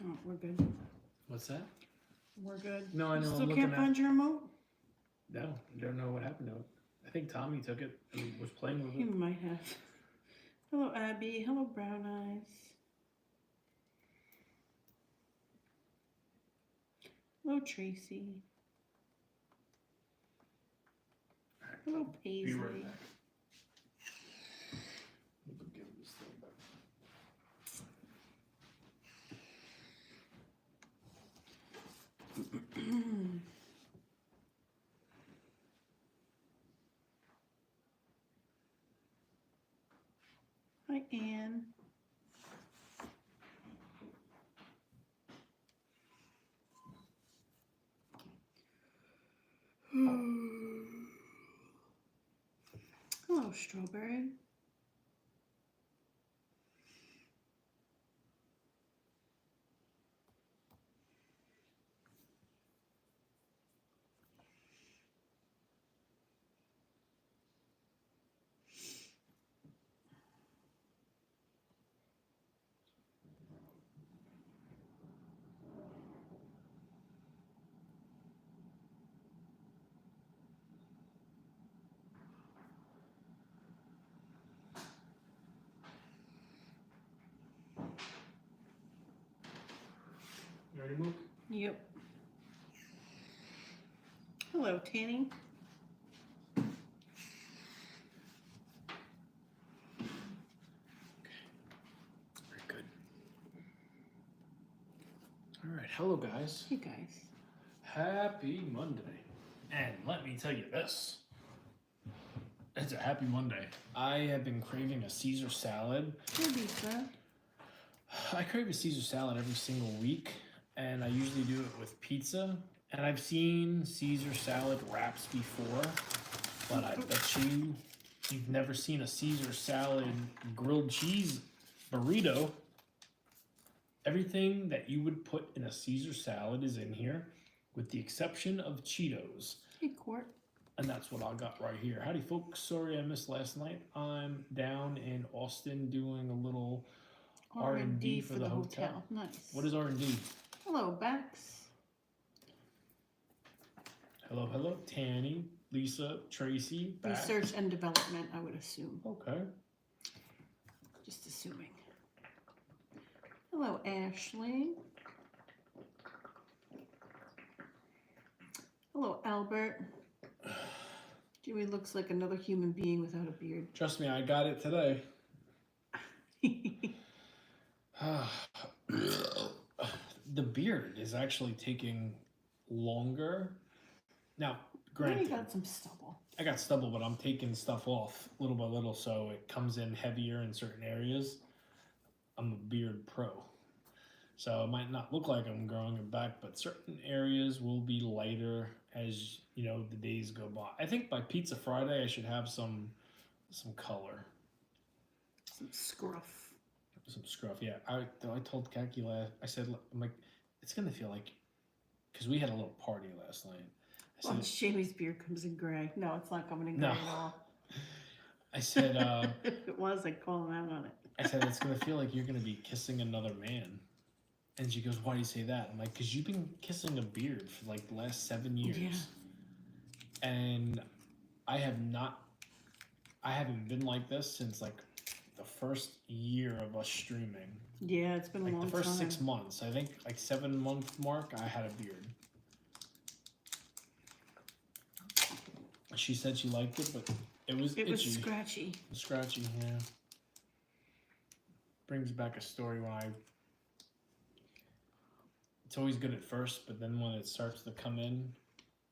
Oh, we're good. What's that? We're good. No, I know. Still I'm can't looking find your remote? No, don't know what happened to it. I think Tommy took it and was playing with He it. might have. Hello, Abby. Hello, Brown Eyes. Hello, Tracy. Hello, Be Paisley. right back. Let me go give this thing back. Hi, Anne. Hello, Strawberry. You ready, Mook? Yep. Hello, Tanny. Very good. All right. Hello, guys. Hey, guys. Happy Monday. And let me tell you this. It's a happy Monday. I have been craving a Caesar salad. Maybe, sir. I crave a Caesar salad every single week, and I usually do it with pizza. And I've seen Caesar salad wraps before, but I bet you've never seen a Caesar salad grilled cheese burrito. Everything that you would put in a Caesar salad is in here, with the exception of Cheetos. Hey, Court. And that's what I got right here. Howdy, folks. Sorry I missed last night. I'm down in Austin doing a little R&D for the hotel. Nice. What is R&D? Hello, Bex. Hello, hello. Tanny, Lisa, Tracy, back. Research and development, I would assume. Okay. Just assuming. Hello, Ashley. Hello, Albert. Jimmy looks like another human being without a beard. Trust me, I got it today. The beard is actually taking longer. Now, granted, you got some stubble. I got stubble, but I'm taking stuff off little by little, so it comes in heavier in certain areas. I'm a beard pro. So it might not look like I'm growing it back, but certain areas will be lighter as the days go by. I think by Pizza Friday I should have some color. Some scruff. Some scruff, yeah. I told Kaki I said, I'm like, it's gonna feel like, because we had a little party last night. Well, Jamie's beard comes in gray. No, it's not coming in gray at all. I said, if it was, I'd call him out on it. I said, it's gonna feel like you're gonna be kissing another man. And she goes, why do you say that? I'm like, because you've been kissing a beard for like the last 7 years. Yeah. And I haven't been like this since like the first year of us streaming. Yeah, it's been a long time. Like the first 6 months. I think like 7-month mark, I had a beard. She said she liked it, but it was itchy. It was scratchy. Scratchy, yeah. Brings back a story when it's always good at first, but then when it starts to come in,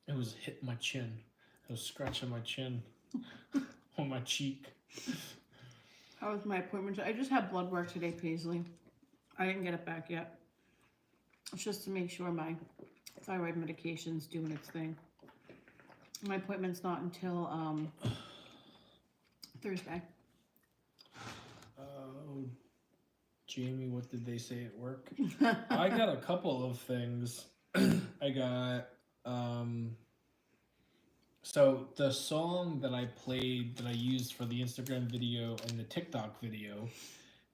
it was hitting my chin. It was scratching my chin on my cheek. How was my appointment? I just had blood work today, Paisley. I didn't get it back yet. It's just to make sure my thyroid medication's doing its thing. My appointment's not until Thursday. Jamie, what did they say at work? I got a couple of things. I got so the song that I played that I used for the Instagram video and the TikTok video,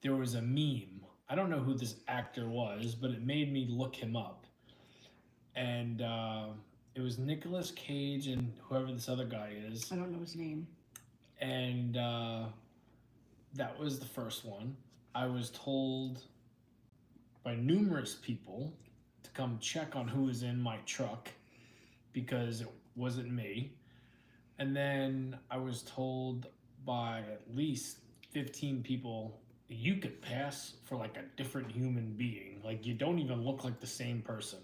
there was a meme I don't know who this actor was, but it made me look him up. And it was Nicolas Cage and whoever this other guy is. I don't know his name. And that was the first one. I was told by numerous people to come check on who was in my truck because it wasn't me. And then I was told by at least 15 people you could pass for like a different human being. Like you don't even look like the same person.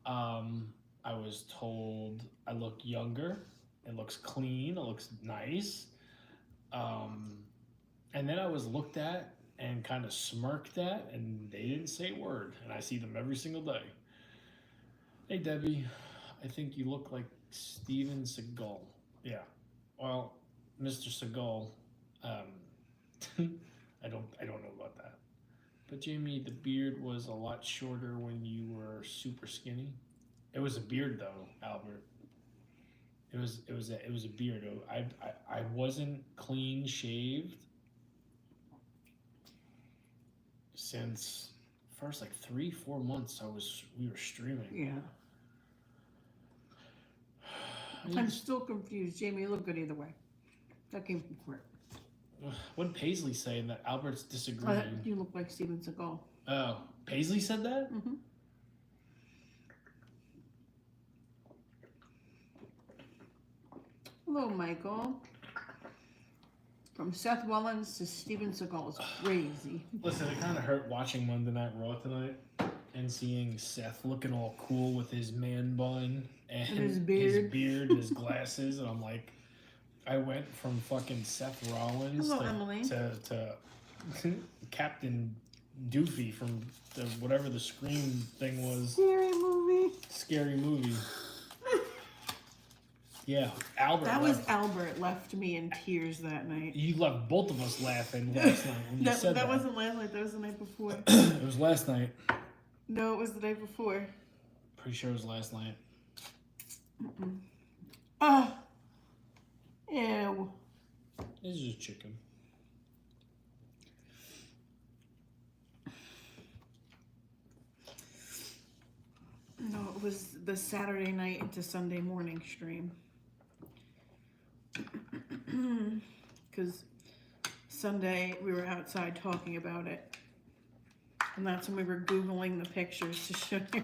I was told I look younger. It looks clean. It looks nice. And then I was looked at and kind of smirked at, and they didn't say a word. And I see them every single day. Hey, Debbie, I think you look like Steven Seagal. Yeah. Well, Mr. Seagal, I don't know about that. But Jamie, the beard was a lot shorter when you were super skinny. It was a beard though, Albert. It was a beard. I wasn't clean shaved since first like 3-4 months. We were streaming. Yeah. I'm still confused. Jamie, you look good either way. That came from court. What did Paisley say that Albert's disagreeing? You look like Steven Seagal. Oh, Paisley said that? Mm-hmm. Hello, Michael. From Seth Rollins to Steven Seagal is crazy. Listen, it kind of hurt watching Monday Night Raw tonight and seeing Seth looking all cool with his man bun and his beard and his glasses, and I'm like, I went from fucking Seth Rollins to Captain Doofy from whatever the Scream thing was. Scary movie. Yeah, Albert. That was Albert left me in tears that night. You left both of us laughing last night when you said that. That wasn't last night. That was the night before. It was last night. No, it was the night before. Pretty sure it was last night. Oh, ew. This is just chicken. No, it was the Saturday night into Sunday morning stream. Because Sunday we were outside talking about it. And that's when we were Googling the pictures to show you.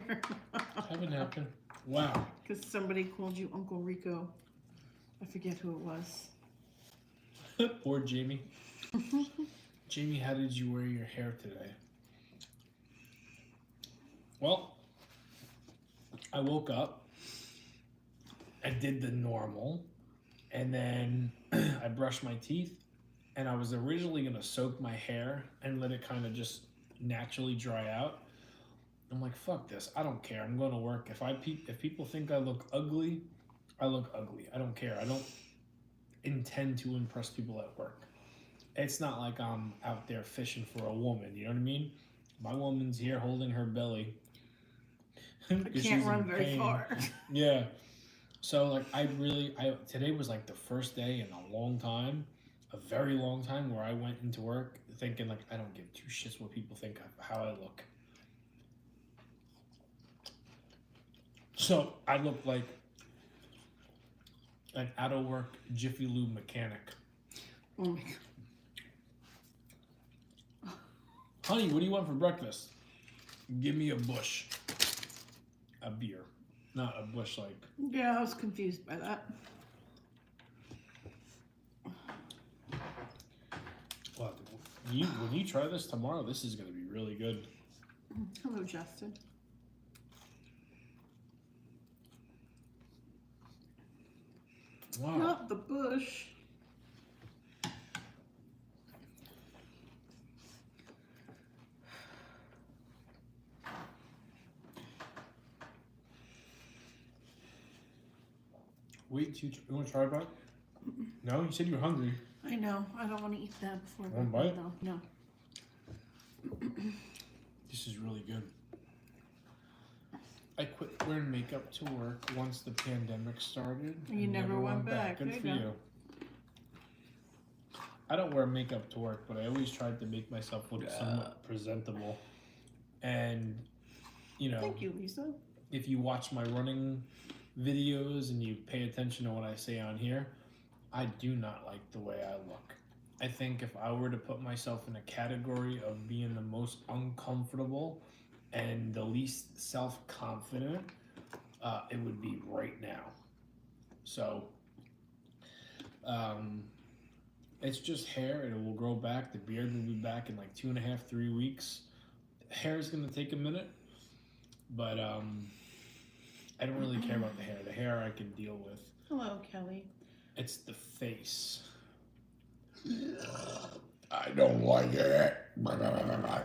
Haven't happened. Wow. Because somebody called you Uncle Rico. I forget who it was. Poor Jamie. Jamie, how did you wear your hair today? Well, I woke up, I did the normal, and then I brushed my teeth, and I was originally going to soak my hair and let it kind of just naturally dry out. I'm like, fuck this, I don't care, I'm going to work. If people think I look ugly, I look ugly. I don't care. I don't intend to impress people at work. It's not like I'm out there fishing for a woman, you know what I mean? My woman's here holding her belly. I can't run very far. Yeah. So like today was like the first day in a long time, a very long time, where I went into work thinking like I don't give two shits what people think of how I look. So I look like an out of work Jiffy Lube mechanic. Oh my God. Honey, what do you want for breakfast? Give me a bush. A beer. Not a bush like. Yeah, I was confused by that. Well, when you try this tomorrow, this is going to be really good. Hello, Justin. Wow. Not the bush. Wait, you want to try a bite? No, you said you were hungry. I know. I don't want to eat that before. One bite? No. This is really good. I quit wearing makeup to work once the pandemic started. You never went back. Good There for you you. I don't wear makeup to work, but I always tried to make myself look somewhat presentable. And, you know, Thank you, Lisa. if you watch my running videos and you pay attention to what I say on here, I do not like the way I look. I think if I were to put myself in a category of being the most uncomfortable and the least self-confident, it would be right now. So, it's just hair. It will grow back. The beard will be back in like 2.5, 3 weeks. Hair is going to take a minute, but I don't really care about the hair. The hair I can deal with. Hello, Kelly. It's the face. I don't like it.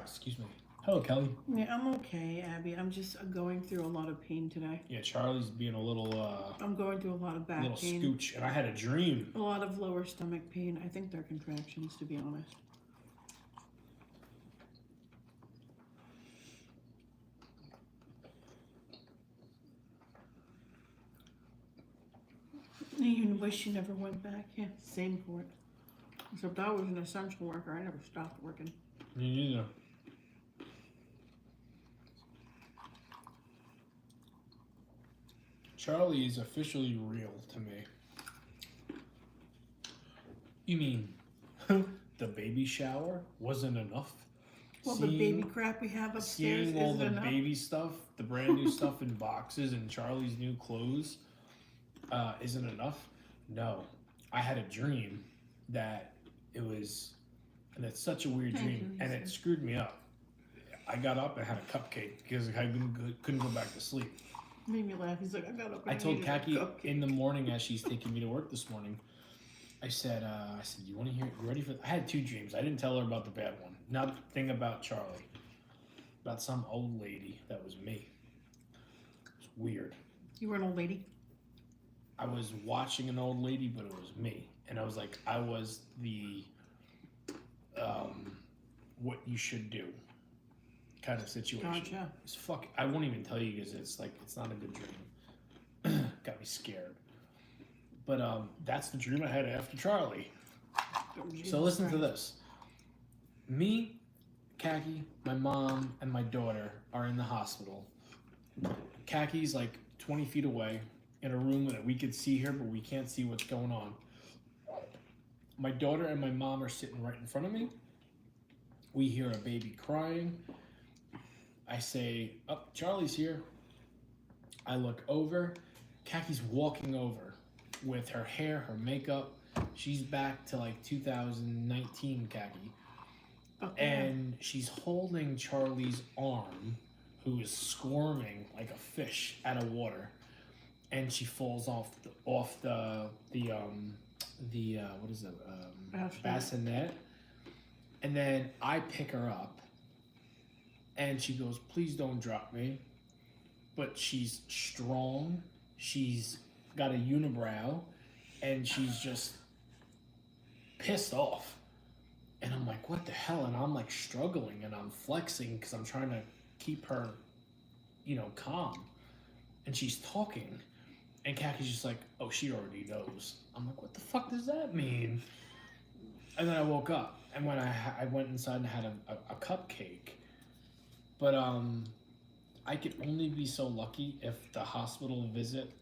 Excuse me. Hello, Kelly. Yeah, I'm okay, Abby. I'm just going through a lot of pain today. Yeah, Charlie's being a little I'm going through a lot of back little pain. scooch, and I had a dream. A lot of lower stomach pain. I think they're contractions, to be honest. You wish you never went back. Yeah, same for it. Except I was an essential worker. I never stopped working. Me neither. Charlie is officially real to me. You mean the baby shower wasn't enough? Well, the baby crap we have upstairs Seeing all isn't the enough. baby stuff, the brand new stuff in boxes and Charlie's new clothes isn't enough? No. I had a dream that it was, and it's such a weird dream, and it screwed me up. I got up and had a cupcake because I couldn't go back to sleep. Made me laugh. He's like, I got up. I told Kaki in the morning as she's taking me to work this morning. I said, you want to hear? You ready for? I had 2 dreams. I didn't tell her about the bad one. Nothing about Charlie. About some old lady that was me. It's weird. You were an old lady? I was watching an old lady, but it was me, and I was like, I was the what you should do kind of situation. Gotcha. It's fuck. I won't even tell you because it's like it's not a good dream. Got me scared. But that's the dream I had after Charlie. So listen to this. Me, Kaki, my mom, and my daughter are in the hospital. Kaki's like 20 feet away in a room that we could see her, but we can't see what's going on. My daughter and my mom are sitting right in front of me. We hear a baby crying. I say, oh, Charlie's here. I look over. Kaki's walking over with her hair, her makeup. She's back to like 2019 Kaki. Okay. And she's holding Charlie's arm, who is squirming like a fish out of water. And she falls off the what is it? Bassinet. And then I pick her up. And she goes, please don't drop me. But she's strong. She's got a unibrow. And she's just pissed off. And I'm like, what the hell? And I'm like struggling and I'm flexing because I'm trying to keep her, calm. And she's talking. And Kaki's just like, oh, she already knows. I'm like, what the fuck does that mean? And then I woke up. And when I went inside and had a cupcake. But I could only be so lucky if the hospital visit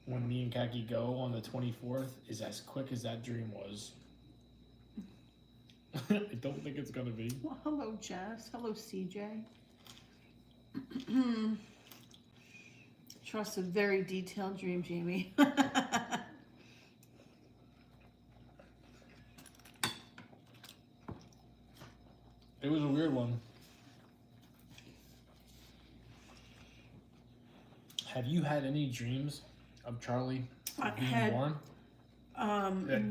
when me and Kaki go on the 24th is as quick as that dream was. I don't think it's gonna be. Well, hello, Jess. Hello, CJ. Trust a very detailed dream, Jamie. It was a weird one. Have you had any dreams of Charlie being born?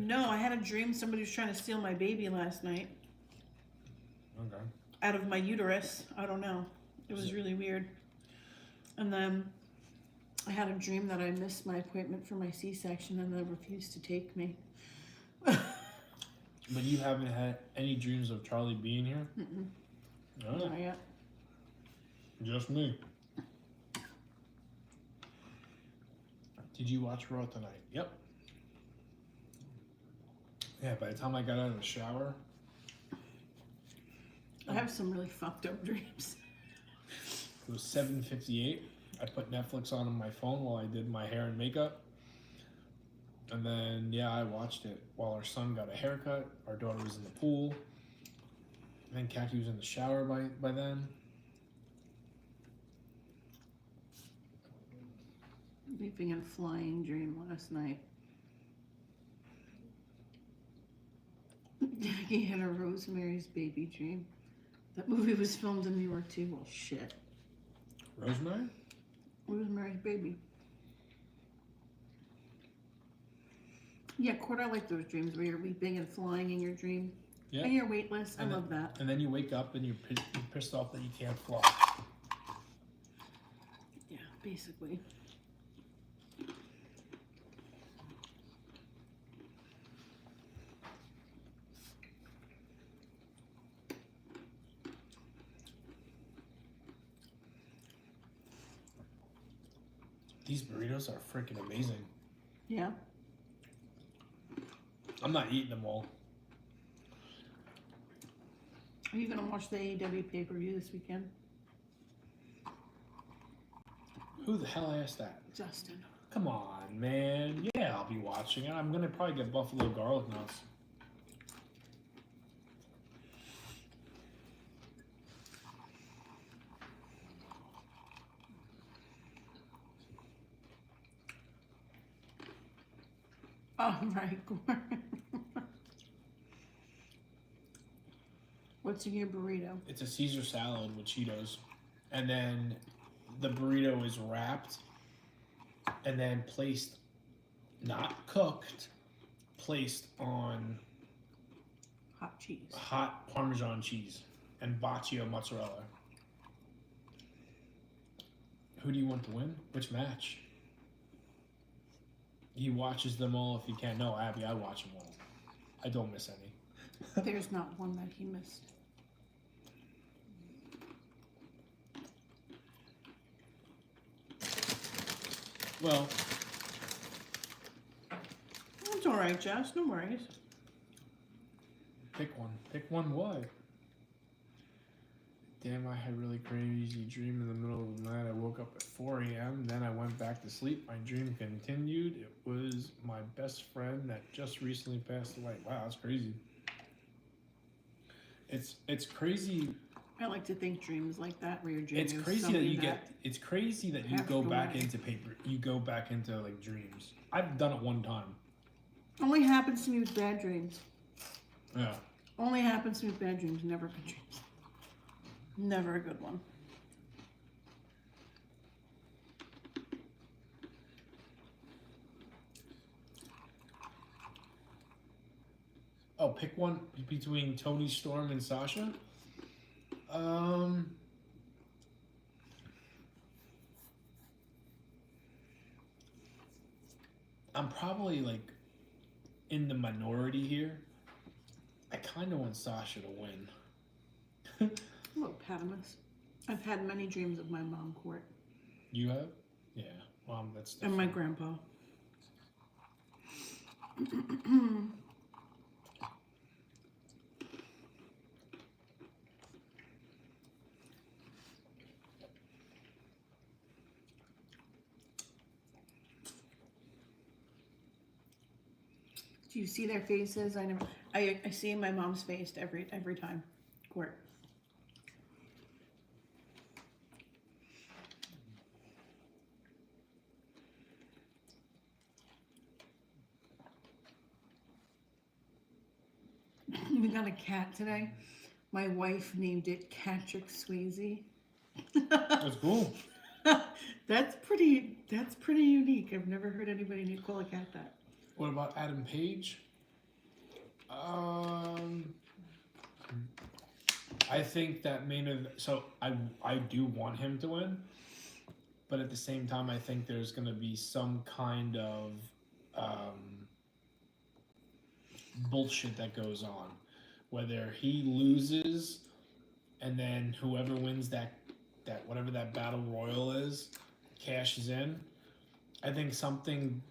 No, I had a dream somebody was trying to steal my baby last night. Okay. Out of my uterus. I don't know. It was really weird. And then I had a dream that I missed my appointment for my C-section and they refused to take me. But you haven't had any dreams of Charlie being here? Mm-mm. No. Not yet. Just me. Did you watch Raw tonight? Yep. Yeah, by the time I got out of the shower, I have some really fucked up dreams. it was 7:58. I put Netflix on my phone while I did my hair and makeup. And then, yeah, I watched it while our son got a haircut. Our daughter was in the pool. I think Kathy was in the shower by then. Leaping and flying dream last night. Jackie had a Rosemary's Baby dream. That movie was filmed in New York too. Well, shit. Rosemary? Rosemary's Baby. Yeah, Court, I like those dreams where you're leaping and flying in your dream. Yeah. And you're weightless. And I then- love that. And then you wake up and you're pissed off that you can't fly. Yeah, basically. These burritos are freaking amazing. Yeah. I'm not eating them all. Are you going to watch the AEW pay-per-view this weekend? Who the hell asked that? Justin. Come on, man. Yeah, I'll be watching it. I'm gonna probably get buffalo garlic nuts. All right, Gordon. What's in your burrito? It's a Caesar salad with Cheetos. And then the burrito is wrapped and then placed, not cooked, placed on Hot cheese. hot Parmesan cheese and Baccio mozzarella. Who do you want to win? Which match? He watches them all if he can. No, Abby, I watch them all. I don't miss any. There's not one that he missed. Well, It's all right, Jess. No worries. pick one. Pick one what? Damn, I had a really crazy dream in the middle of the night. I woke up at 4 a.m. Then I went back to sleep. My dream continued. It was my best friend that just recently passed away. Wow, that's crazy. It's crazy. I like to think dreams like that where you're dreaming. It's of crazy that somebody you get. It's crazy that you passed go back away. into paper. You go back into like dreams. I've done it one time. Only happens to me with bad dreams. Yeah. Only happens to me with bad dreams, never good dreams. Never a good one. Oh, pick one between Tony Storm and Sasha. I'm probably like in the minority here. I kind of want Sasha to win. Look, Patamus. I've had many dreams of my mom, Court, You have? Yeah. That's and my different. grandpa. Do you see their faces? I never. I see my mom's face every time. Court. We got a cat today. My wife named it Catrick Swayze. That's cool. That's pretty unique. I've never heard anybody call a cat that. What about Adam Page? I think that I do want him to win, but at the same time, I think there's going to be some kind of bullshit that goes on, whether he loses, and then whoever wins that whatever that battle royal is, cashes in. I think something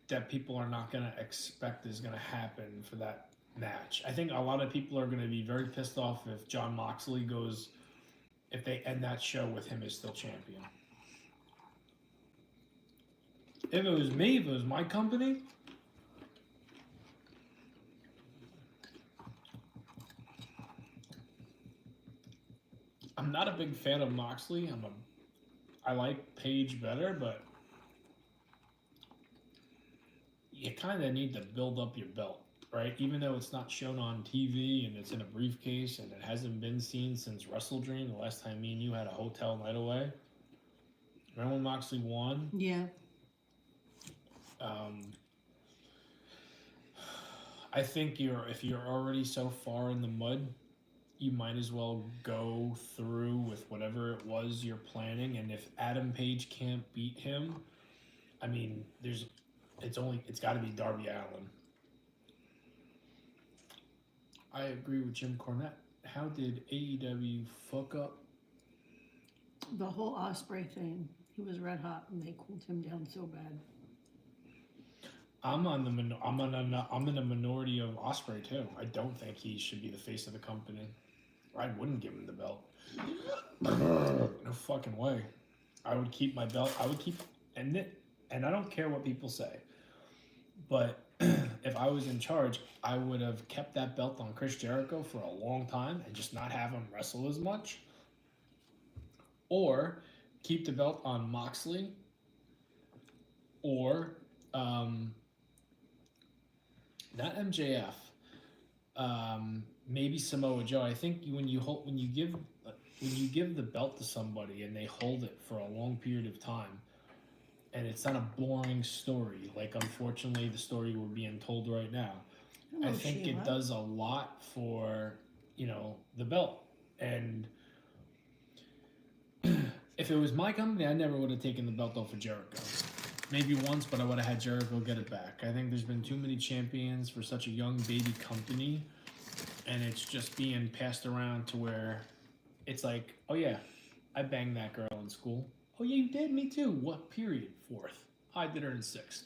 that people are not going to expect is going to happen for that match. I think a lot of people are going to be very pissed off if John Moxley goes, if they end that show with him as still champion. If it was me, if it was my company, I'm not a big fan of Moxley. I like Paige better, but you kind of need to build up your belt, right? Even though it's not shown on TV and it's in a briefcase and it hasn't been seen since Wrestle Dream, the last time me and you had a hotel night away. Remember when Moxley won? Yeah. I think if you're already so far in the mud, you might as well go through with whatever it was you're planning. And if Adam Page can't beat him, I mean, it's got to be Darby Allin. I agree with Jim Cornette. How did AEW fuck up? The whole Ospreay thing. He was red hot and they cooled him down so bad. I'm in the minority of Ospreay too. I don't think he should be the face of the company. I wouldn't give him the belt. No fucking way. I would keep my belt. I would keep and I don't care what people say. But if I was in charge, I would have kept that belt on Chris Jericho for a long time and just not have him wrestle as much. Or keep the belt on Moxley. Or not MJF. Maybe Samoa Joe. I think when you give the belt to somebody and they hold it for a long period of time, and it's not a boring story, like unfortunately the story we're being told right now. I think it does a lot for, the belt. And if it was my company, I never would have taken the belt off of Jericho. Maybe once, but I would have had Jericho get it back. I think there's been too many champions for such a young baby company, and it's just being passed around to where it's like, oh yeah, I banged that girl in school. Oh yeah, you did? Me too. What period? 4th. I did her in 6th.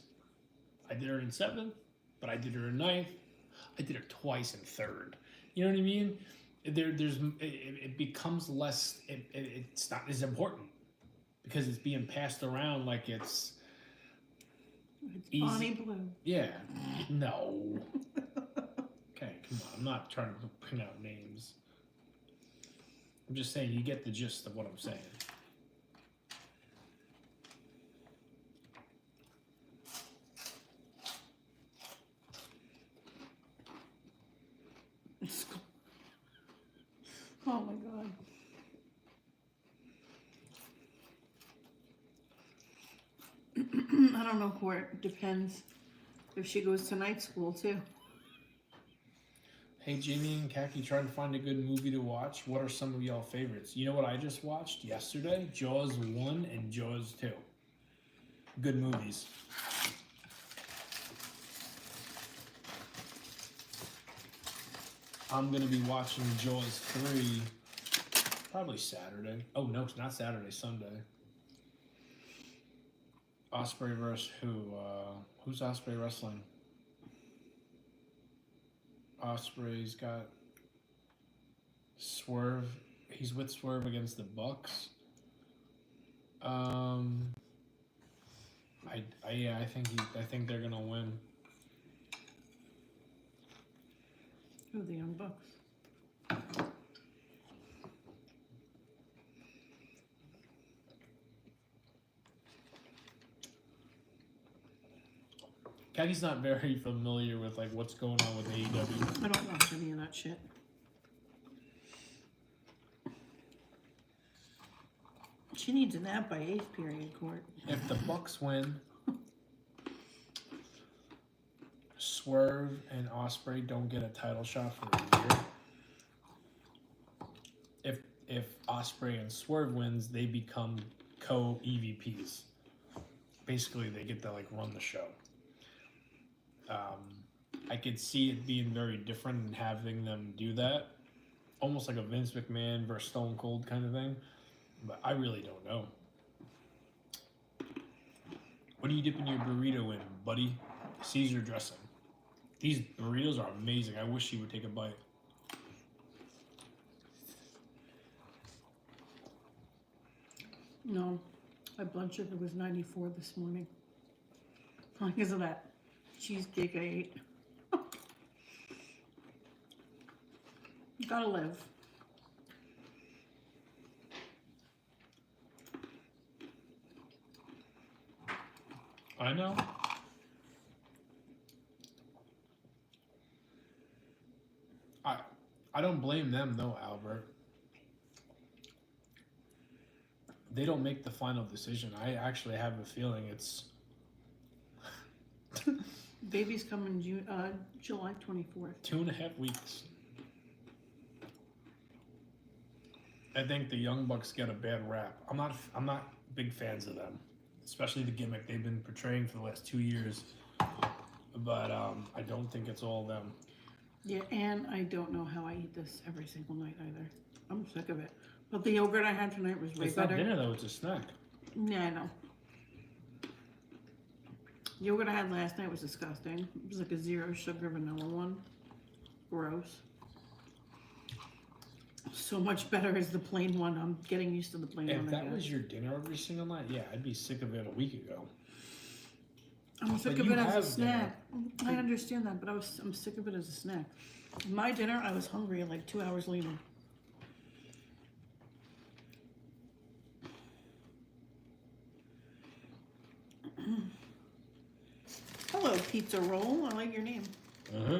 I did her in 7th, but I did her in 9th. I did her twice in 3rd. You know what I mean? It becomes less, it's not as important because it's being passed around like it's easy. Bonnie Blue. Yeah. No. Okay, come on. I'm not trying to print out names. I'm just saying you get the gist of what I'm saying. Oh my god. I don't know, Court. Depends if she goes to night school too. Hey, Jamie and Kaki, trying to find a good movie to watch. What are some of y'all favorites? You know what I just watched yesterday? Jaws 1 and Jaws 2. Good movies. I'm going to be watching Jaws 3 probably Saturday. Oh, no, it's not Saturday, Sunday. Osprey versus who? Who's Osprey wrestling? Osprey's got Swerve. He's with Swerve against the Bucks. I think they're gonna win. Who, the Young Bucks? Kaki's not very familiar with like what's going on with AEW. I don't watch any of that shit. She needs a nap by 8th period, Court. If the Bucks win, Swerve and Osprey don't get a title shot for a year. If Osprey and Swerve wins, they become co-EVPs. Basically, they get to like run the show. I could see it being very different and having them do that, almost like a Vince McMahon versus Stone Cold kind of thing. But I really don't know. What are you dipping your burrito in, buddy? Caesar dressing. These burritos are amazing. I wish she would take a bite. No, my blood sugar was 94 this morning. Because of that cheesecake I ate. Gotta live. I know. I don't blame them though, Albert. They don't make the final decision. I actually have a feeling it's Baby's coming July 24th. 2.5 weeks. I think the Young Bucks get a bad rap. I'm not big fans of them, especially the gimmick they've been portraying for the last 2 years. But I don't think it's all them. Yeah, and I don't know how I eat this every single night either. I'm sick of it. But the yogurt I had tonight was way It's better. not dinner though, it's a snack. Yeah, I know. The yogurt I had last night was disgusting. It was like a 0 sugar vanilla one. Gross. So much better is the plain one. I'm getting used to the plain one. If that was your dinner every single night, yeah, I'd be sick of it a week ago. I'm sick But of you it as a have snack. I understand that, but I'm sick of it as a snack. My dinner, I was hungry like 2 hours later. Hello, pizza roll. I like your name. Uh-huh.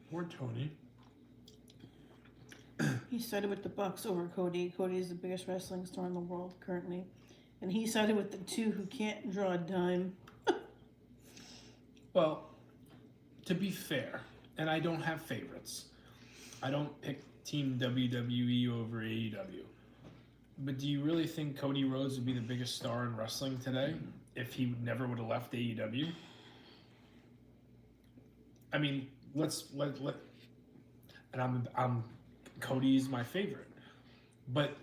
Poor Tony. He sided with the Bucks over Cody. Cody is the biggest wrestling star in the world currently. And he sided with the two who can't draw a dime. Well, to be fair, and I don't have favorites. I don't pick Team WWE over AEW. But do you really think Cody Rhodes would be the biggest star in wrestling today if he never would have left AEW? I mean, let and I'm Cody's my favorite. But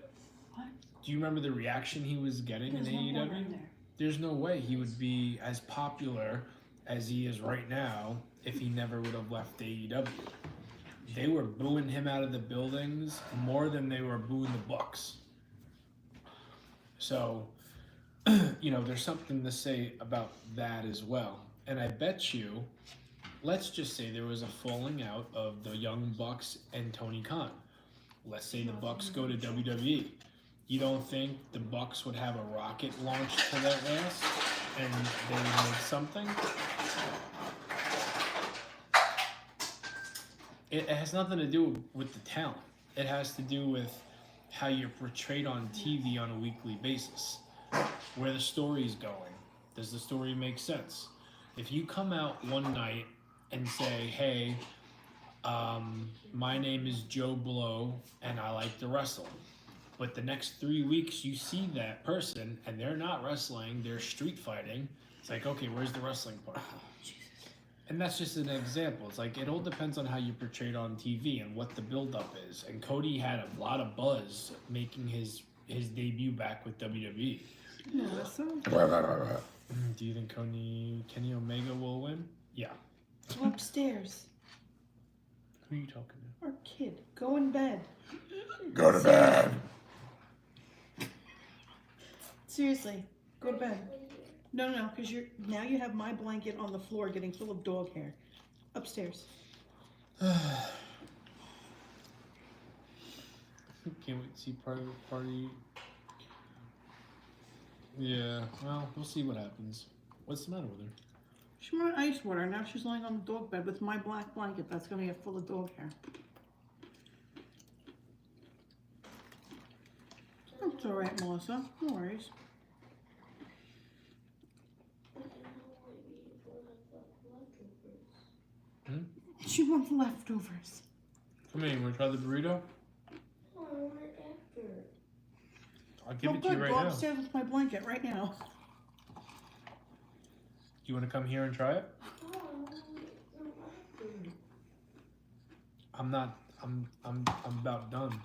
What? do you remember the reaction he was getting There's in no AEW? water in there. There's no way he would be as popular as he is right now if he never would have left AEW. They were booing him out of the buildings more than they were booing the Bucks. So, there's something to say about that as well. And I bet you, let's just say there was a falling out of the Young Bucks and Tony Khan. Let's say the Bucks go to WWE. You don't think the Bucks would have a rocket launched to their ass and they would make something? It has nothing to do with the talent. It has to do with how you're portrayed on TV on a weekly basis. Where the story's going. Does the story make sense? If you come out one night and say, hey, my name is Joe Blow and I like to wrestle. But the next 3 weeks you see that person and they're not wrestling, they're street fighting. It's like, okay, where's the wrestling part? And that's just an example. It's like, it all depends on how you're portrayed on TV and what the buildup is. And Cody had a lot of buzz making his debut back with WWE. Melissa? Do you think Kenny Omega will win? Yeah. Go upstairs. Who are you talking to? Our kid. Go in bed. Go to bed. Seriously. Go to bed. No, because now you have my blanket on the floor getting full of dog hair. Upstairs. Can't wait to see party. Yeah, well, we'll see what happens. What's the matter with her? She wanted ice water. Now she's lying on the dog bed with my black blanket that's going to get full of dog hair. That's all right, Melissa. No worries. She wants leftovers. Come here, you want to try the burrito? I'll give it to you Good. right Go now. upstairs with my blanket right now. You want to come here and try it? I'm I'm about done.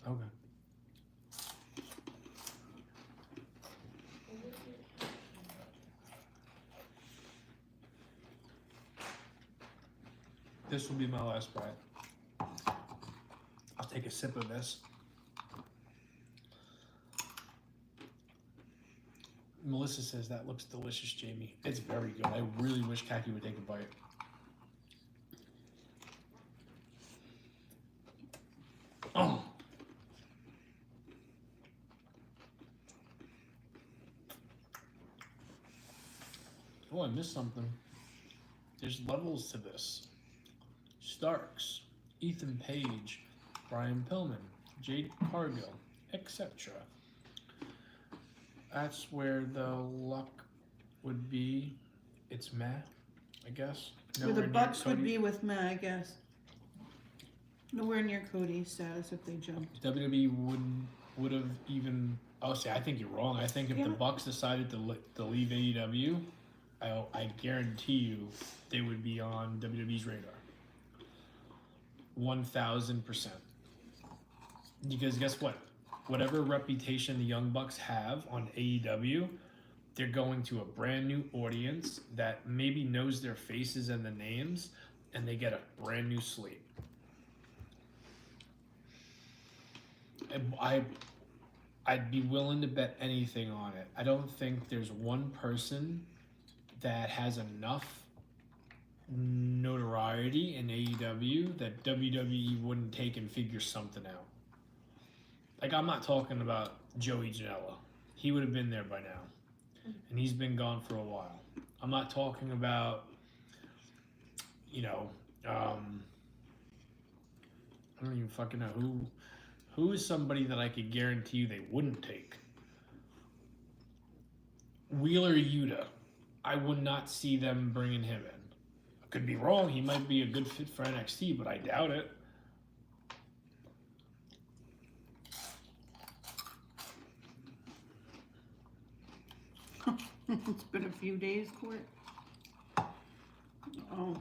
Okay. This will be my last bite. I'll take a sip of this. Melissa says that looks delicious, Jamie. It's very good. I really wish Kaki would take a bite. Oh. Oh, I missed something. There's levels to this. Starks, Ethan Page, Brian Pillman, Jade Cargill, etc. That's where the luck would be. It's meh, I guess. Where the Bucks would be with Matt, I guess. Nowhere near Cody's status if they jumped. WWE would have even. Oh, see, I think you're wrong. I think if the Bucks decided to leave AEW, I guarantee you they would be on WWE's radar. 1000%. Because guess what? Whatever reputation the Young Bucks have on AEW, they're going to a brand new audience that maybe knows their faces and the names, and they get a brand new slate. I'd be willing to bet anything on it. I don't think there's one person that has enough notoriety in AEW that WWE wouldn't take and figure something out. Like, I'm not talking about Joey Janela. He would have been there by now. And he's been gone for a while. I'm not talking about, I don't even fucking know who is somebody that I could guarantee you they wouldn't take. Wheeler Yuta. I would not see them bringing him in. I could be wrong. He might be a good fit for NXT, but I doubt it. It's been a few days, Court. Oh.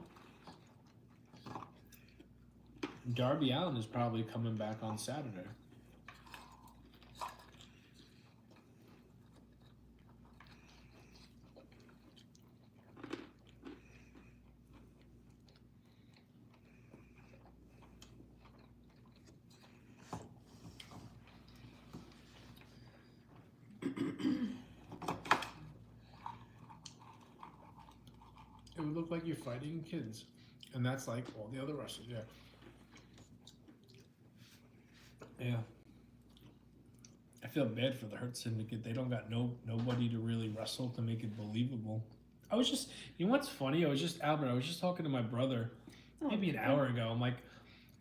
Darby Allin is probably coming back on Saturday. It would look like you're fighting kids. And that's like all the other wrestlers, yeah. Yeah. I feel bad for the Hurt Syndicate. They don't got nobody to really wrestle to make it believable. I was just, you know what's funny? I was just talking to my brother maybe an hour ago. I'm like,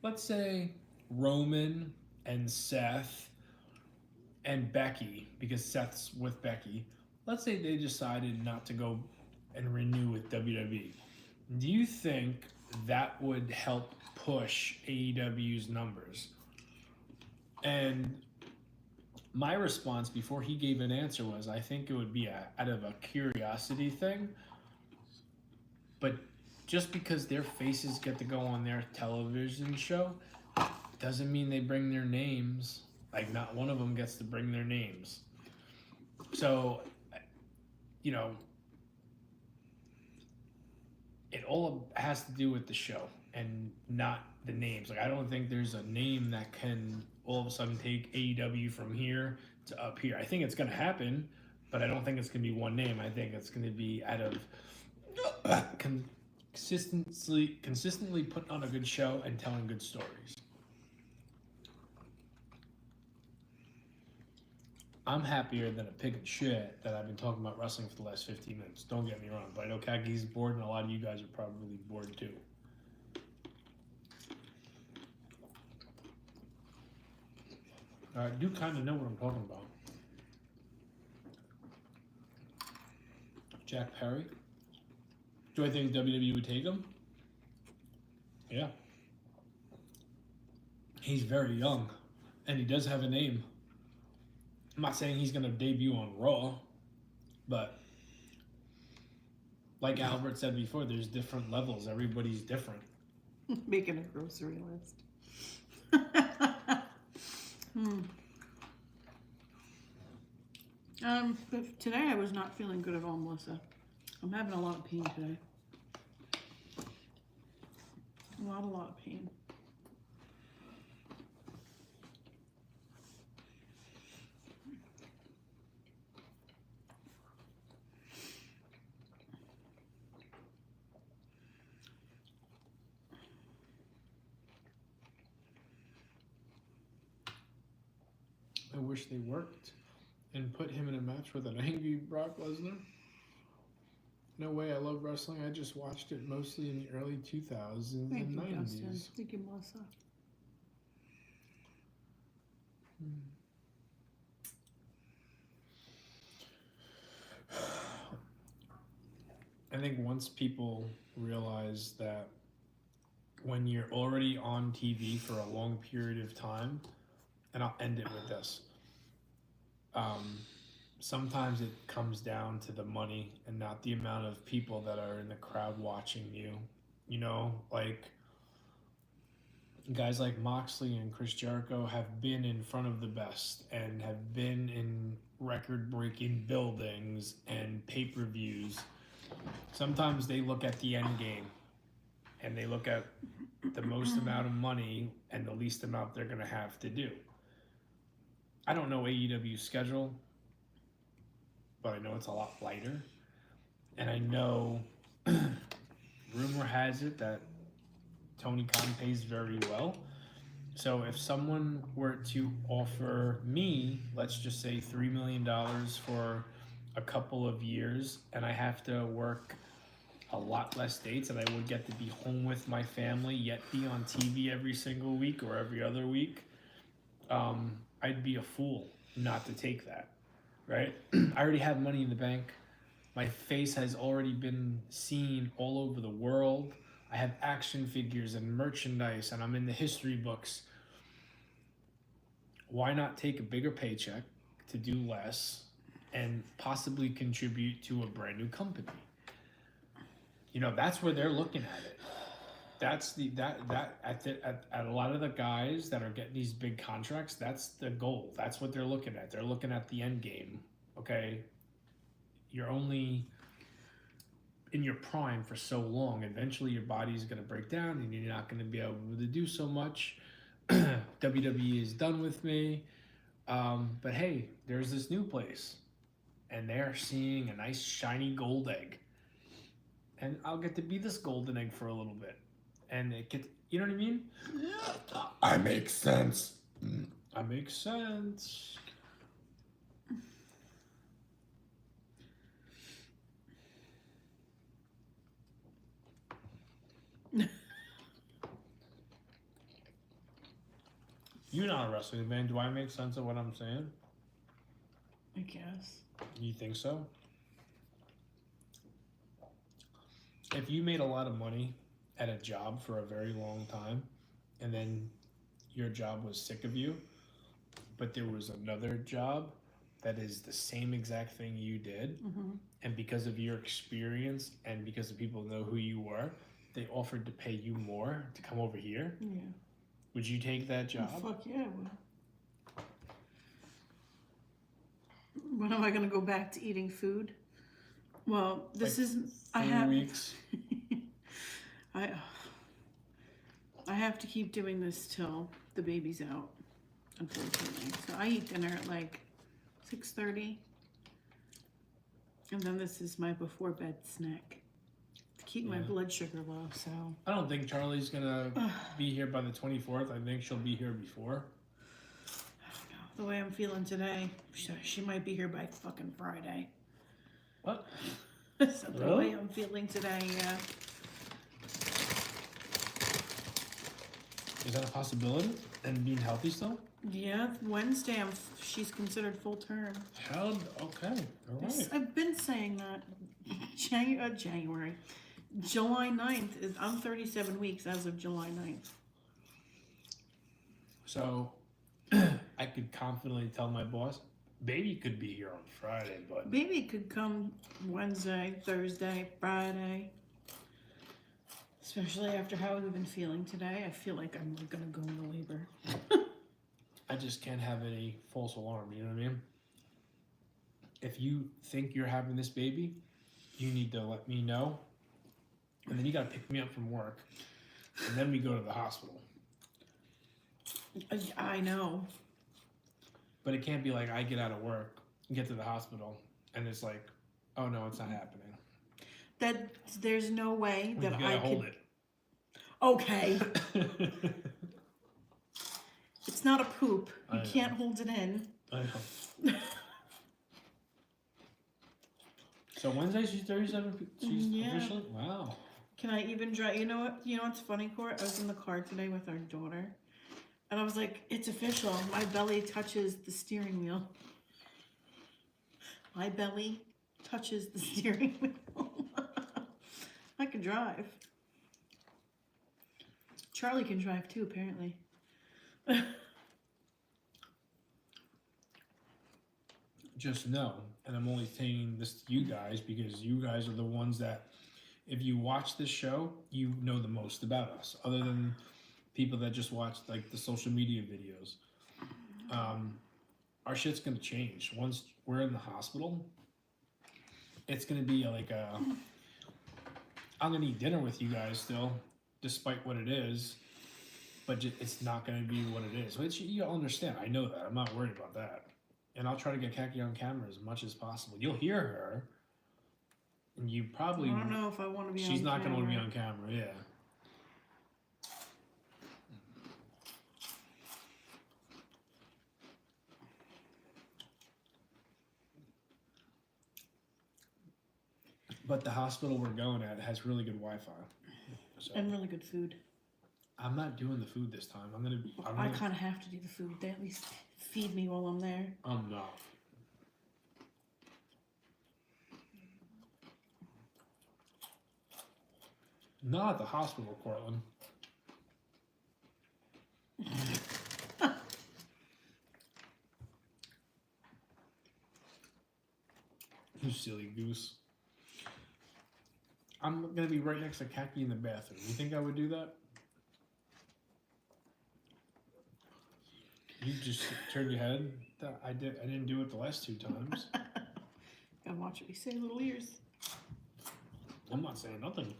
let's say Roman and Seth and Becky, because Seth's with Becky, let's say they decided not to go and renew with WWE. Do you think that would help push AEW's numbers? And my response before he gave an answer was, I think it would be out of a curiosity thing. But just because their faces get to go on their television show doesn't mean they bring their names. Like, not one of them gets to bring their names. So, it all has to do with the show and not the names. Like, I don't think there's a name that can all of a sudden take AEW from here to up here. I think it's going to happen, but I don't think it's going to be one name. I think it's going to be out of consistently putting on a good show and telling good stories. I'm happier than a pig in shit that I've been talking about wrestling for the last 15 minutes. Don't get me wrong, but I know Kaki's bored and a lot of you guys are probably bored too. I do kind of know what I'm talking about. Jack Perry. Do I think WWE would take him? Yeah. He's very young, and he does have a name. I'm not saying he's going to debut on Raw, but like Albert said before, there's different levels. Everybody's different. Making a grocery list. But today I was not feeling good at all, Melissa. I'm having a lot of pain today. A lot of pain. I wish they worked and put him in a match with an angry Brock Lesnar. No way, I love wrestling. I just watched it mostly in the early 2000s and Thank you, 90s. Justin. Thank you, Melissa. I think once people realize that when you're already on TV for a long period of time, and I'll end it with this. Sometimes it comes down to the money and not the amount of people that are in the crowd watching you. You know, like guys like Moxley and Chris Jericho have been in front of the best and have been in record-breaking buildings and pay-per-views. Sometimes they look at the end game and they look at the most amount of money and the least amount they're going to have to do. I don't know AEW's schedule, but I know it's a lot lighter. And I know, rumor has it that Tony Khan pays very well. So if someone were to offer me, let's just say $3 million for a couple of years, and I have to work a lot less dates, and I would get to be home with my family, yet be on TV every single week or every other week, I'd be a fool not to take that, right? I already have money in the bank. My face has already been seen all over the world. I have action figures and merchandise, and I'm in the history books. Why not take a bigger paycheck to do less and possibly contribute to a brand new company? You know, that's where they're looking at it. That's at a lot of the guys that are getting these big contracts, that's the goal. That's what they're looking at. They're looking at the end game. Okay, you're only in your prime for so long. Eventually, your body's going to break down, and you're not going to be able to do so much. WWE is done with me. But hey, there's this new place, and they're seeing a nice shiny gold egg, and I'll get to be this golden egg for a little bit. And it gets, you know what I mean? I make sense. I make sense. You're not a wrestling fan. Do I make sense of what I'm saying? I guess. You think so? If you made a lot of money at a job for a very long time, and then your job was sick of you, but there was another job that is the same exact thing you did, and because of your experience and because the people know who you were, they offered to pay you more to come over here, Yeah. would you take that job? Oh, fuck yeah, I would. When am I gonna go back to eating food? Well, this Like isn't. I 3 have. weeks. I have to keep doing this till the baby's out, unfortunately. So I eat dinner at like 6:30, and then this is my before bed snack to keep my Yeah. blood sugar low. So I don't think Charlie's gonna be here by the 24th. I think she'll be here before. I don't know. The way I'm feeling today, she might be here by fucking Friday. What? So the Really? way I'm feeling today, yeah. Is that a possibility? And being healthy still? Yeah, Wednesday she's considered full term. Hell, okay. All right. I've been saying that. January. July 9th. I'm 37 weeks as of July 9th. So, I could confidently tell my boss, Baby could be here on Friday, but Baby could come Wednesday, Thursday, Friday. Especially after how we've been feeling today. I feel like I'm gonna go into labor. I just can't have any false alarms, you know what I mean? If you think you're having this baby, you need to let me know. And then you gotta pick me up from work. And then we go to the hospital. I know. But it can't be like I get out of work, get to the hospital, and it's like, oh no, it's not happening. That there's no way You that gotta I hold could. Okay. It's not a poop. You I can't hold it in. I know. So Wednesday she's 37. She's Yeah. officially. Wow. Can I even drive? You know what? You know what's funny, Court? I was in the car today with our daughter, and I was like, "It's official. My belly touches the steering wheel. My belly touches the steering wheel. I can drive. Charlie can drive too, apparently." Just know, and I'm only saying this to you guys because you guys are the ones that, if you watch this show, you know the most about us, other than people that just watch like the social media videos. Our shit's gonna change once we're in the hospital. It's gonna be like I'm gonna eat dinner with you guys still, despite what it is, but it's not gonna be what it is. Which you'll understand. I know that. I'm not worried about that. And I'll try to get Kaki on camera as much as possible. You'll hear her, and you probably. I don't know if I want to be. She's on not camera. going to be on camera. Yeah. But the hospital we're going at has really good Wi-Fi. So And really good food. I'm not doing the food this time. I kind of have to do the food. They at least feed me while I'm there. I'm not. Not at the hospital, Cortland. You silly goose. I'm gonna be right next to Kaki in the bathroom. You think I would do that? You just turned your head. I didn't do it the last 2 times. Gotta watch what we say, little ears. I'm not saying nothing.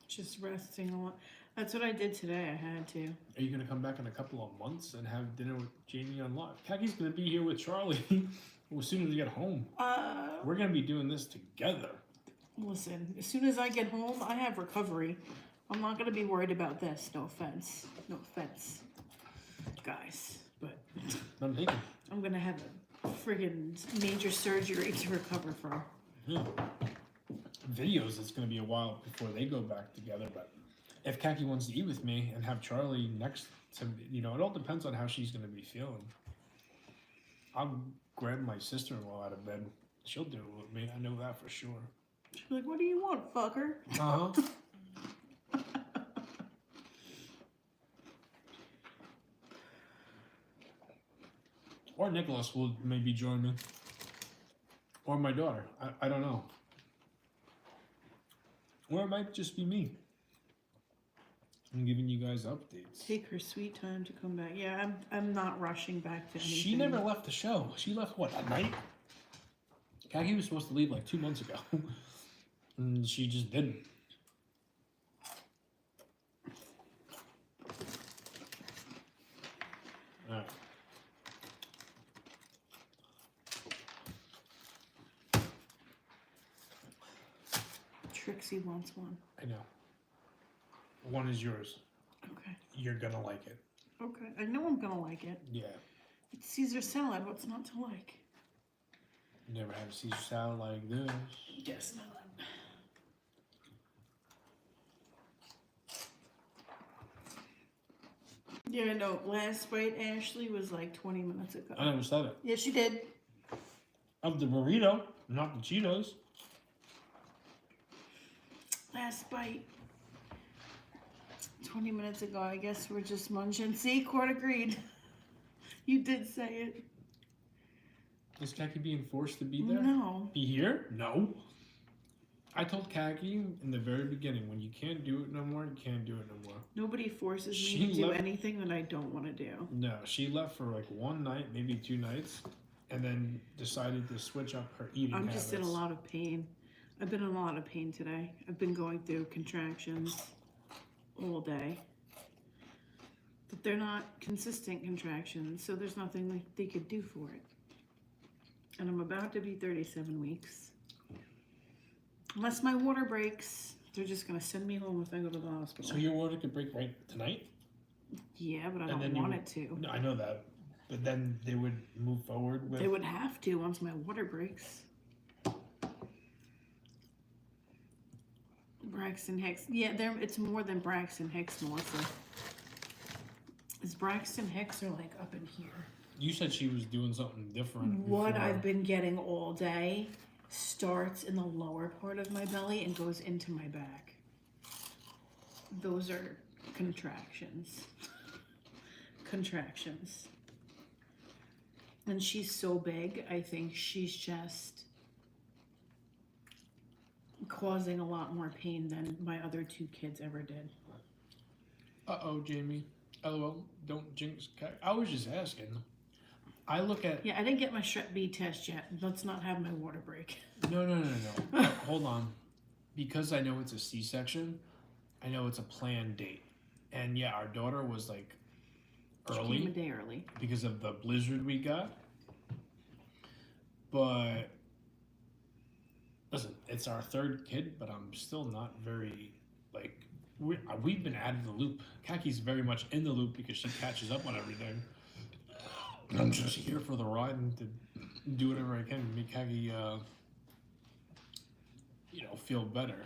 Just resting a lot. That's what I did today. I had to. Are you gonna come back in a couple of months and have dinner with Jamie on live? Kaki's gonna be here with Charlie as soon as we get home. We're gonna be doing this together. Listen, as soon as I get home, I have recovery. I'm not gonna be worried about this. No offense. No offense, guys. But I'm thinking. I'm gonna have a friggin' major surgery to recover from. Yeah. Videos, it's going to be a while before they go back together, but if Kaki wants to eat with me and have Charlie next to me, you know, it all depends on how she's going to be feeling. I'll grab my sister-in-law out of bed. She'll do it with me. I know that for sure. She'll be like, "What do you want, fucker?" Uh-huh. Or Nicholas will maybe join me. Or my daughter. I don't know. Or it might just be me. I'm giving you guys updates. Take her sweet time to come back. Yeah, I'm not rushing back to anything. She never left the show. She left what, at night? Kaki was supposed to leave like 2 months ago. And she just didn't. Alright. Trixie wants one. I know. One is yours. Okay. You're gonna like it. Okay. I know I'm gonna like it. Yeah. It's Caesar salad. What's not to like? Never had a Caesar salad like this. Guess not. Yeah, no. Last bite, Ashley, was like 20 minutes ago. I never said it. Yes, you did. Of the burrito, not the Cheetos. Last bite. 20 minutes ago, I guess we're just munching. See, court agreed. You did say it. Is Khaki being forced to be there? No. Be here? No. I told Khaki in the very beginning, when you can't do it no more, you can't do it no more. Nobody forces me She to do left- anything that I don't want to do. No, she left for like one night, maybe 2 nights, and then decided to switch up her eating I'm habits. just in a lot of pain. I've been in a lot of pain today. I've been going through contractions all day. But they're not consistent contractions, so there's nothing like they could do for it. And I'm about to be 37 weeks. Unless my water breaks, they're just going to send me home if I go to the hospital. So your water could break right tonight? Yeah, but I And don't then you want would- it to. No, I know that. But then they would move forward with... They would have to once my water breaks. Braxton Hicks. Yeah, it's more than Braxton Hicks, Melissa. Is Braxton Hicks or like up in here? You said she was doing something different. What before. I've been getting all day starts in the lower part of my belly and goes into my back. Those are contractions. Contractions. And she's so big, I think she's just causing a lot more pain than my other 2 kids ever did. Uh-oh, Jamie. LOL, don't jinx Khaki. I was just asking. I look at... Yeah, I didn't get my Strep B test yet. Let's not have my water break. No. Hold on. Because I know it's a C-section, I know it's a planned date. And yeah, our daughter was like She early came a day early. because of the blizzard we got. But listen, it's our 3rd kid, but I'm still not very like we've been out of the loop. Kaki's very much in the loop because she catches up on everything. I'm just here for the ride and to do whatever I can to make Kaki, feel better.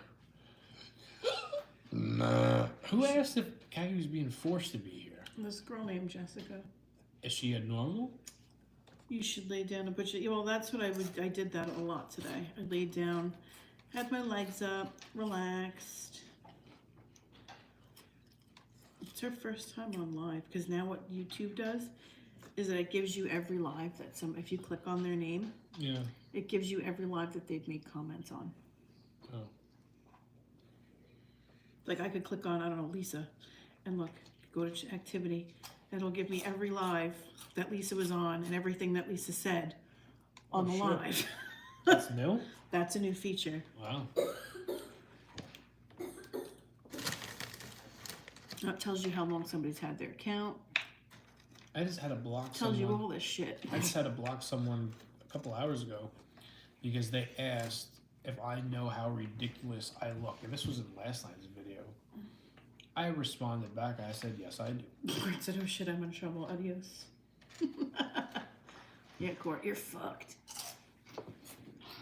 Nah. Who asked if Kaki was being forced to be here? This girl named Jessica. Is she abnormal? You should lay down and put your... Well, that's what I did that a lot today. I laid down, had my legs up, relaxed. It's her first time on live, because now what YouTube does is that it gives you every live that if you click on their name, Yeah. it gives you every live that they've made comments on. Oh. Like I could click on, I don't know, Lisa, and look, go to activity, and it'll give me every live that Lisa was on and everything that Lisa said on the shit. live. That's new? That's a new feature. Wow. That tells you how long somebody's had their account. I just had to block Tells someone. you all this shit. I just had to block someone a couple hours ago because they asked if I know how ridiculous I look. And this was in last night's video. I responded back. I said, yes, I do. Court said, oh shit, I'm in trouble. Adios. Yeah, Court, you're fucked.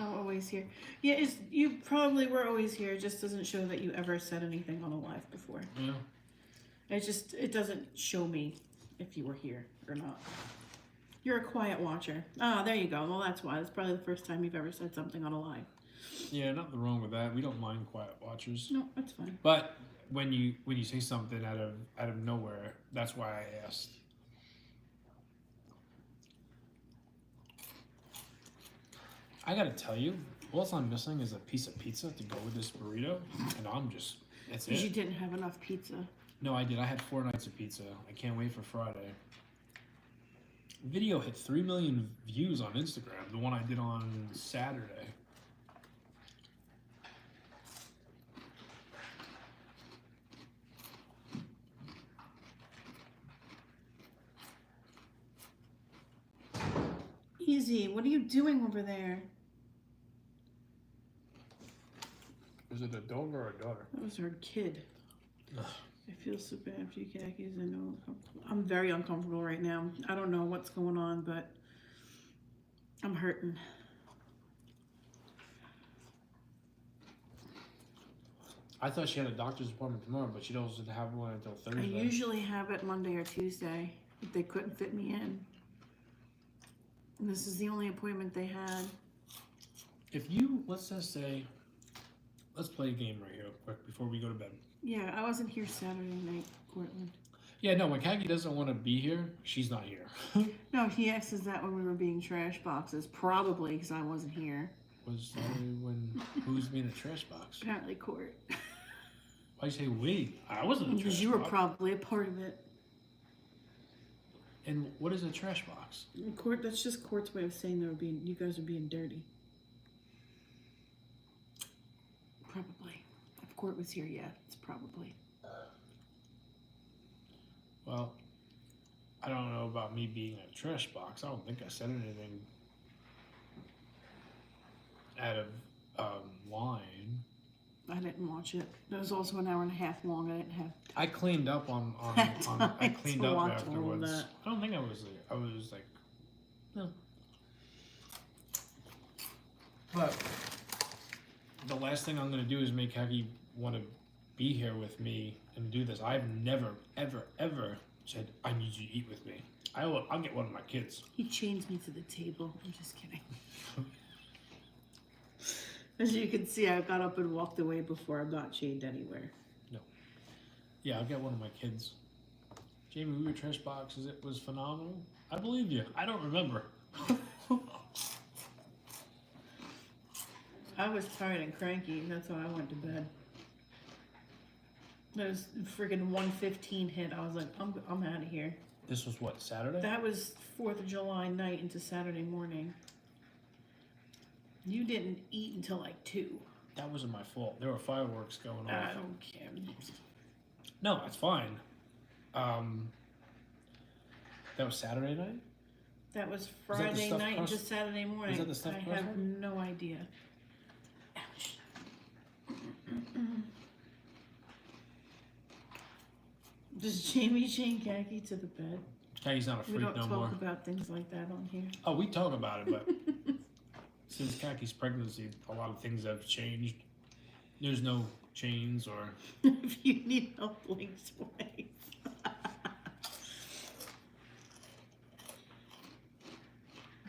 I'm always here. Yeah, you probably were always here. It just doesn't show that you ever said anything on a live before. Yeah. It doesn't show me if you were here or not. You're a quiet watcher. Ah, there you go. Well, that's why. It's probably the first time you've ever said something on a live. Yeah, nothing wrong with that. We don't mind quiet watchers. No, that's fine. But when you say something out of nowhere, that's why I asked. I gotta tell you, all I'm missing is a piece of pizza to go with this burrito, and that's Because you it. didn't have enough pizza. No, I did. I had 4 nights of pizza. I can't wait for Friday. Video hit 3 million views on Instagram, the one I did on Saturday. Easy. What are you doing over there? Is it a dog or a daughter? That was her kid. Ugh. I feel so bad for you, Khakis. I know. I'm very uncomfortable right now. I don't know what's going on, but I'm hurting. I thought she had a doctor's appointment tomorrow, but she doesn't have one until I Thursday. usually have it Monday or Tuesday, but they couldn't fit me in. And this is the only appointment they had. If you, let's just say let's play a game right here real quick before we go to bed. Yeah, I wasn't here Saturday night, Cortland. Yeah, no, when Kagi doesn't want to be here, she's not here. No, he asked us that when we were being trash boxes. Probably because I wasn't here. Was when who was being a trash box? Apparently, Court. Why you say we? I wasn't a trash Because you were box. probably a part of it. And what is a trash box? Court. That's just Court's way of saying you guys are being dirty. Probably. If Court was here, yeah, it's probably. Well, I don't know about me being a trash box. I don't think I said anything out of line. I didn't watch it. It was also an hour and a half long. I didn't have. I cleaned up on I cleaned to up watch all of afterwards. that. I don't think I was there. I was like, no. But the last thing I'm gonna do is make Heavy want to be here with me and do this. I've never, ever, ever said I need you to eat with me. I'll get one of my kids. He chains me to the table. I'm just kidding. As you can see, I got up and walked away before. I'm not chained anywhere. Yeah, I'll get one of my kids. Jamie, we were trash boxes. It was phenomenal. I believe you. I don't remember. I was tired and cranky, and that's why I went to bed. Those friggin' 1:15 hit. I was like, I'm out of here. This was what, Saturday? That was 4th of July night into Saturday morning. You didn't eat until like 2. That wasn't my fault. There were fireworks going on. I don't care. No, it's fine. That was Saturday night? That was that the Friday stuffed night crust? into Saturday morning. that the stuffed I crust have one? no idea. Ouch. Does Jamie chain Khaki to the bed? He's not a We freak don't no talk more. about things like that on here. Oh, we talk about it, but since Kaki's pregnancy, a lot of things have changed. There's no chains or... If you need help, links away.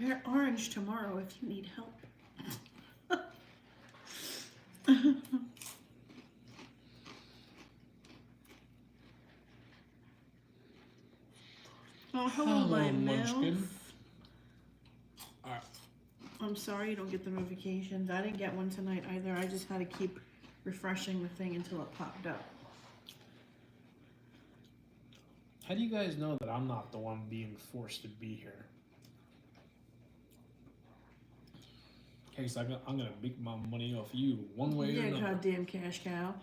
Wear orange tomorrow if you need help. Oh, hello, my Munchkin. mouth. Alright. I'm sorry you don't get the notifications. I didn't get one tonight either. I just had to keep refreshing the thing until it popped up. How do you guys know that I'm not the one being forced to be here? Okay, so I'm gonna make my money off you one way or Yeah, another. goddamn cash cow.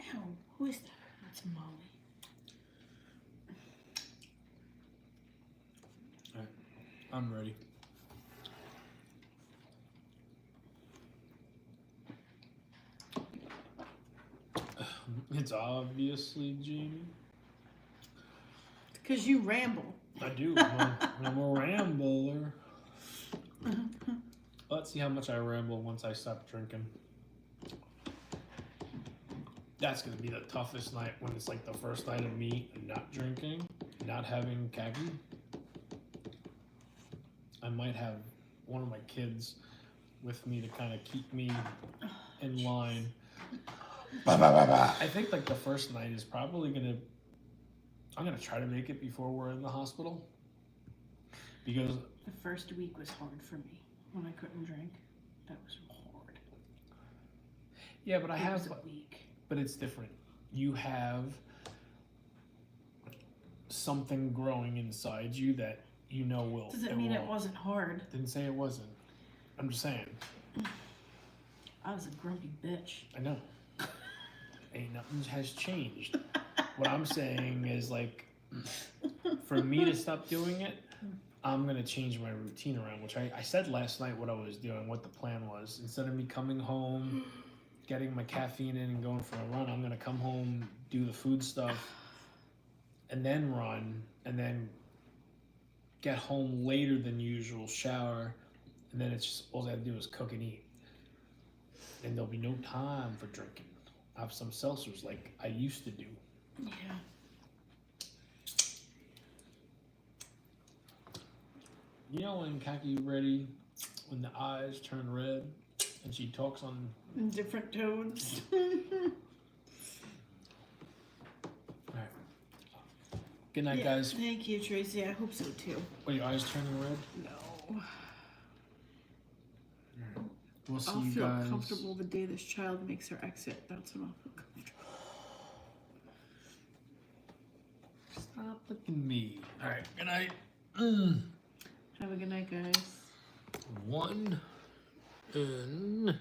Ow, who is that? That's Molly. I'm ready. It's obviously Jamie. Because you ramble. I do. I'm a rambler. Let's see how much I ramble once I stop drinking. That's gonna be the toughest night when it's like the first night of me not drinking, not having khaki. I might have one of my kids with me to kind of keep me in line. Ba, ba, ba, ba. I think like the first night is probably I'm gonna try to make it before we're in the hospital. Because The first week was hard for me when I couldn't drink. That was hard. yeah, but I It have was a week. but it's different. You have something growing inside you that you know will. Doesn't mean it will. wasn't hard. Didn't say it wasn't. I'm just saying. I was a grumpy bitch. I know. Ain't nothing has changed. What I'm saying is like, for me to stop doing it, I'm gonna change my routine around. Which I said last night what I was doing, what the plan was. Instead of me coming home, getting my caffeine in and going for a run, I'm gonna come home, do the food stuff, and then run, and then get home later than usual, shower, and then it's just all I have to do is cook and eat. And there'll be no time for drinking. I have some seltzers like I used to do. Yeah. You know when Khaki ready, when the eyes turn red, and she talks on. In different tones. Alright. Good night, Yeah, guys. thank you, Tracy. I hope so too. Are your eyes turning red? No. We'll see I'll you feel guys. comfortable the day this child makes her exit. That's when I'll feel comfortable. Stop looking at me. Alright, good night. Have a good night, guys. 1 and